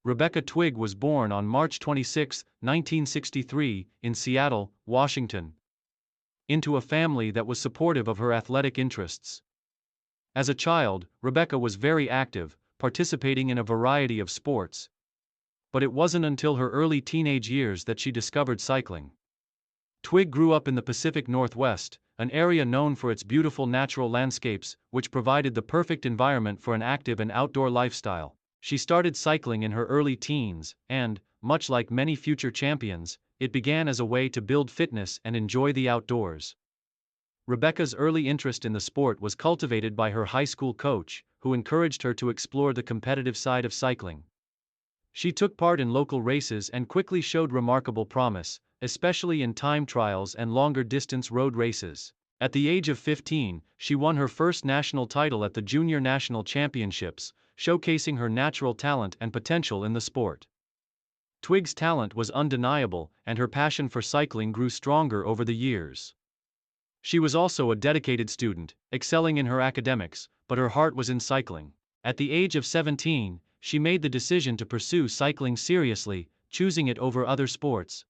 Rebecca Twigg was born on March 26, 1963, in Seattle, Washington, into a family that was supportive of her athletic interests. As a child, Rebecca was very active, participating in a variety of sports. But it wasn't until her early teenage years that she discovered cycling. Twigg grew up in the Pacific Northwest, an area known for its beautiful natural landscapes, which provided the perfect environment for an active and outdoor lifestyle. She started cycling in her early teens, and, much like many future champions, it began as a way to build fitness and enjoy the outdoors. Rebecca's early interest in the sport was cultivated by her high school coach, who encouraged her to explore the competitive side of cycling. She took part in local races and quickly showed remarkable promise, especially in time trials and longer-distance road races. At the age of 15, she won her first national title at the Junior National Championships, showcasing her natural talent and potential in the sport. Twigg's talent was undeniable, and her passion for cycling grew stronger over the years. She was also a dedicated student, excelling in her academics, but her heart was in cycling. At the age of 17, she made the decision to pursue cycling seriously, choosing it over other sports.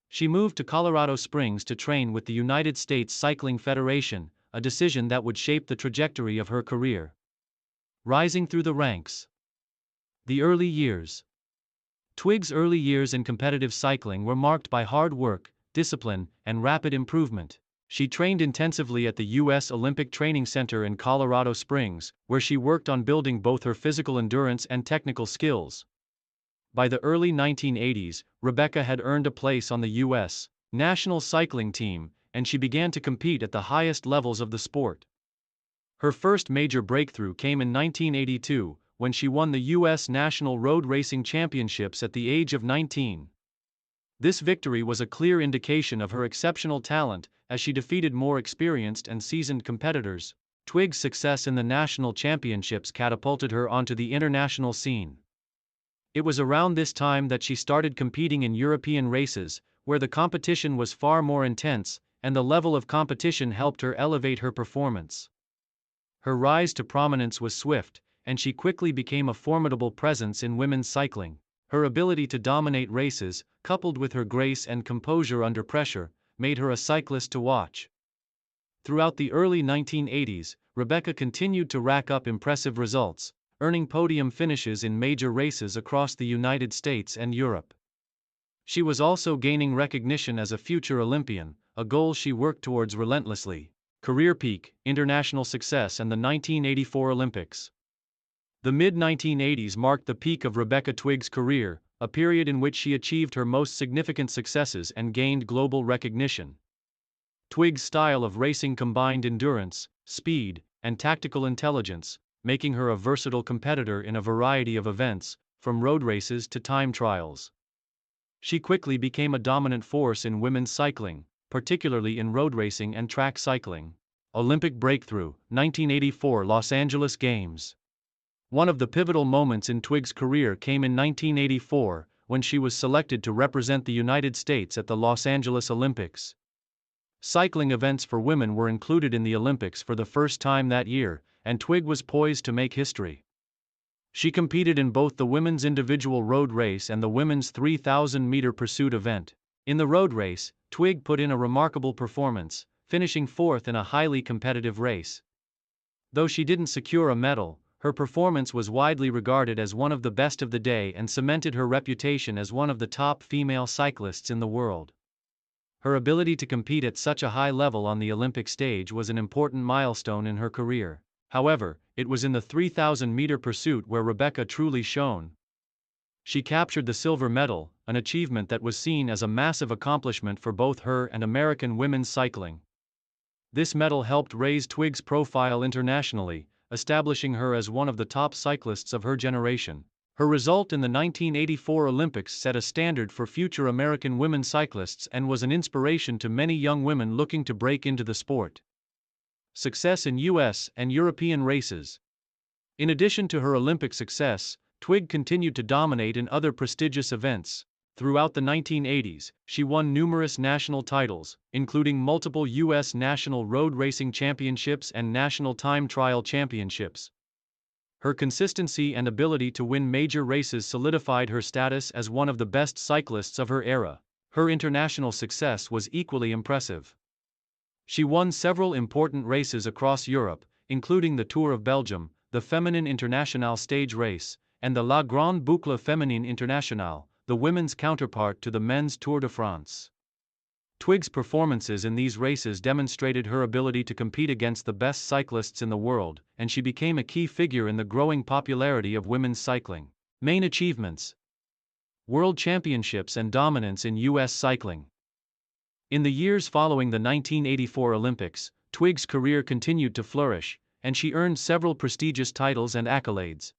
She moved to Colorado Springs to train with the United States Cycling Federation, a decision that would shape the trajectory of her career. Rising through the ranks. The early years. Twigg's early years in competitive cycling were marked by hard work, discipline, and rapid improvement. She trained intensively at the U.S. Olympic Training Center in Colorado Springs, where she worked on building both her physical endurance and technical skills. By the early 1980s, Rebecca had earned a place on the U.S. national cycling team, and she began to compete at the highest levels of the sport. Her first major breakthrough came in 1982, when she won the U.S. National Road Racing Championships at the age of 19. This victory was a clear indication of her exceptional talent, as she defeated more experienced and seasoned competitors. Twigg's success in the national championships catapulted her onto the international scene. It was around this time that she started competing in European races, where the competition was far more intense, and the level of competition helped her elevate her performance. Her rise to prominence was swift, and she quickly became a formidable presence in women's cycling. Her ability to dominate races, coupled with her grace and composure under pressure, made her a cyclist to watch. Throughout the early 1980s, Rebecca continued to rack up impressive results, earning podium finishes in major races across the United States and Europe. She was also gaining recognition as a future Olympian, a goal she worked towards relentlessly. Career peak, international success, and the 1984 Olympics. The mid-1980s marked the peak of Rebecca Twigg's career, a period in which she achieved her most significant successes and gained global recognition. Twigg's style of racing combined endurance, speed, and tactical intelligence, making her a versatile competitor in a variety of events, from road races to time trials. She quickly became a dominant force in women's cycling, particularly in road racing and track cycling. Olympic breakthrough, 1984 Los Angeles Games. One of the pivotal moments in Twigg's career came in 1984, when she was selected to represent the United States at the Los Angeles Olympics. Cycling events for women were included in the Olympics for the first time that year, and Twigg was poised to make history. She competed in both the women's individual road race and the women's 3,000-meter pursuit event. In the road race, Twigg put in a remarkable performance, finishing fourth in a highly competitive race. Though she didn't secure a medal, her performance was widely regarded as one of the best of the day and cemented her reputation as one of the top female cyclists in the world. Her ability to compete at such a high level on the Olympic stage was an important milestone in her career. However, it was in the 3,000-meter pursuit where Rebecca truly shone. She captured the silver medal, an achievement that was seen as a massive accomplishment for both her and American women's cycling. This medal helped raise Twigg's profile internationally, establishing her as one of the top cyclists of her generation. Her result in the 1984 Olympics set a standard for future American women cyclists and was an inspiration to many young women looking to break into the sport. Success in U.S. and European races. In addition to her Olympic success, Twigg continued to dominate in other prestigious events. Throughout the 1980s, she won numerous national titles, including multiple U.S. National Road Racing Championships and National Time Trial Championships. Her consistency and ability to win major races solidified her status as one of the best cyclists of her era. Her international success was equally impressive. She won several important races across Europe, including the Tour of Belgium, the Féminine Internationale stage race, and the La Grande Boucle Féminine Internationale, the women's counterpart to the men's Tour de France. Twigg's performances in these races demonstrated her ability to compete against the best cyclists in the world, and she became a key figure in the growing popularity of women's cycling. Main achievements: World Championships and dominance in U.S. cycling. In the years following the 1984 Olympics, Twigg's career continued to flourish, and she earned several prestigious titles and accolades.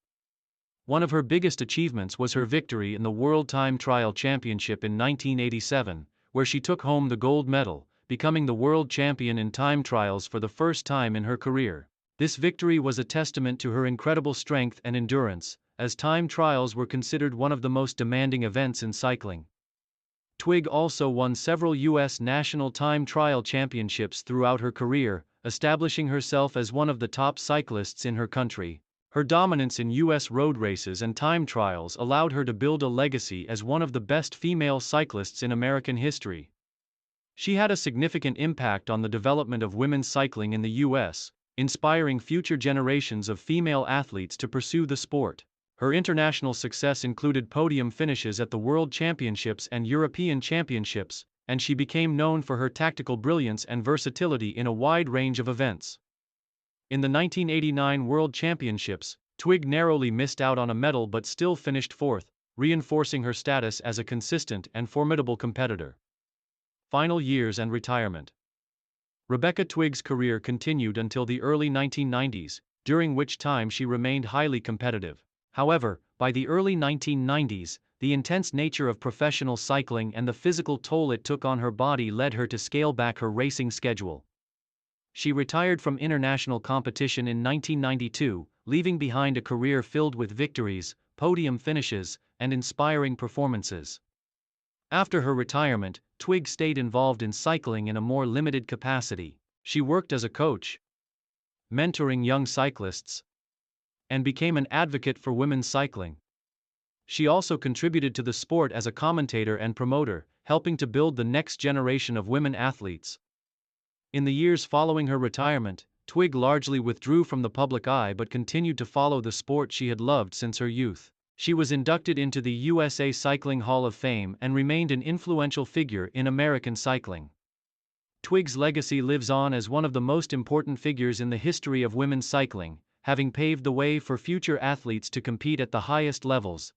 One of her biggest achievements was her victory in the World Time Trial Championship in 1987, where she took home the gold medal, becoming the world champion in time trials for the first time in her career. This victory was a testament to her incredible strength and endurance, as time trials were considered one of the most demanding events in cycling. Twigg also won several U.S. national time trial championships throughout her career, establishing herself as one of the top cyclists in her country. Her dominance in U.S. road races and time trials allowed her to build a legacy as one of the best female cyclists in American history. She had a significant impact on the development of women's cycling in the U.S., inspiring future generations of female athletes to pursue the sport. Her international success included podium finishes at the World Championships and European Championships, and she became known for her tactical brilliance and versatility in a wide range of events. In the 1989 World Championships, Twigg narrowly missed out on a medal but still finished fourth, reinforcing her status as a consistent and formidable competitor. Final years and retirement. Rebecca Twigg's career continued until the early 1990s, during which time she remained highly competitive. However, by the early 1990s, the intense nature of professional cycling and the physical toll it took on her body led her to scale back her racing schedule. She retired from international competition in 1992, leaving behind a career filled with victories, podium finishes, and inspiring performances. After her retirement, Twigg stayed involved in cycling in a more limited capacity. She worked as a coach, mentoring young cyclists, and became an advocate for women's cycling. She also contributed to the sport as a commentator and promoter, helping to build the next generation of women athletes. In the years following her retirement, Twigg largely withdrew from the public eye but continued to follow the sport she had loved since her youth. She was inducted into the USA Cycling Hall of Fame and remained an influential figure in American cycling. Twigg's legacy lives on as one of the most important figures in the history of women's cycling, having paved the way for future athletes to compete at the highest levels.